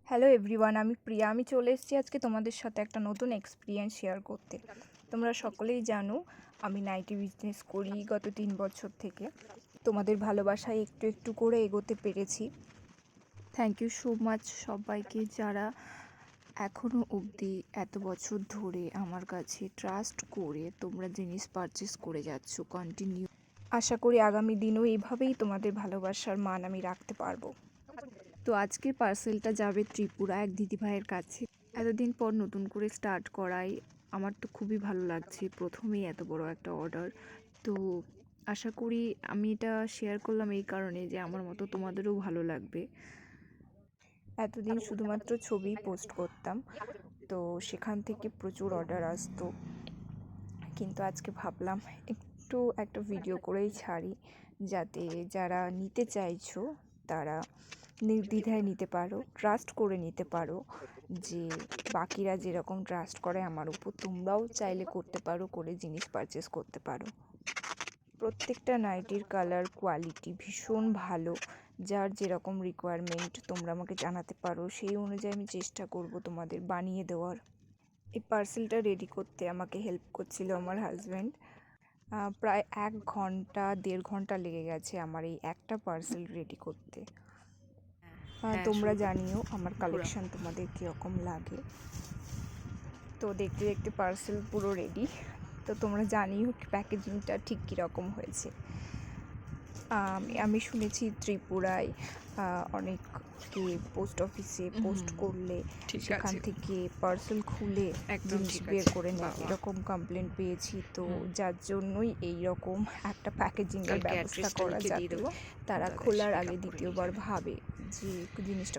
Hello everyone, আমি প্রিয়া। আমি চলে এসেছি আজকে তোমাদের সাথে একটা নতুন এক্সপিরিয়েন্স শেয়ার করতে। তোমরা সকলেই জানো আমি নাইটি বিজনেস করি গত 3 বছর থেকে। তোমাদের ভালোবাসায় একটু একটু করে এগোতে পেরেছি। থ্যাংক ইউ সো মাচ সবাইকে, যারা এখনও অবধি এত বছর ধরে আমার কাছে ট্রাস্ট করে তোমরা জিনিস পারচেস করে যাচ্ছ কন্টিনিউ। আশা করি আগামী দিনও এইভাবেই তোমাদের ভালোবাসার মান আমি রাখতে পারবো। তো আজকের পার্সেলটা যাবে ত্রিপুরা এক দিদিভাইয়ের কাছে। এতদিন পর নতুন করে স্টার্ট করাই আমার তো খুবই ভালো লাগছে, প্রথমেই এত বড় একটা অর্ডার। তো আশা করি আমি এটা শেয়ার করলাম এই কারণে যে আমার মতো তোমাদেরও ভালো লাগবে। এতদিন শুধুমাত্র ছবি পোস্ট করতাম, তো সেখান থেকে প্রচুর অর্ডার আসতো, কিন্তু আজকে ভাবলাম একটু একটা ভিডিও করেই ছাড়ি, যাতে যারা নিতে চাইছো তারা নির্দ্বিধায় নিতে পারো, ট্রাস্ট করে নিতে পারো। যে বাকিরা যেরকম ট্রাস্ট করে আমার উপর, তোমরাও চাইলে করতে পারো, করে জিনিস পারচেস করতে পারো। প্রত্যেকটা নাইটির কালার কোয়ালিটি ভীষণ ভালো। যার যেরকম রিকোয়ারমেন্ট তোমরা আমাকে জানাতে পারো, সেই অনুযায়ী আমি চেষ্টা করব তোমাদের বানিয়ে দেওয়ার। এই পার্সেলটা রেডি করতে আমাকে হেল্প করছিল আমার হাজব্যান্ড। প্রায় 1-1.5 ঘন্টা লেগে গেছে আমার এই একটা পার্সেল রেডি করতে। তোমরা জানিও আমার কালেকশন তোমাদের কীরকম লাগে। তো দেখতে দেখতে পার্সেল পুরো রেডি। তো তোমরা জানিও প্যাকেজিংটা ঠিক কীরকম হয়েছে। আমি শুনেছি ত্রিপুরায় অনেককে পোস্ট অফিসে পোস্ট করলে সেখান থেকে পার্সেল খুলে জিনিস বের করে নেয়, এরকম কমপ্লেন পেয়েছি। তো যার জন্যই এই রকম একটা প্যাকেজিংয়ের ব্যবস্থা করা, যাতে তারা খোলার আগে দ্বিতীয়বার ভাবে যে জিনিসটা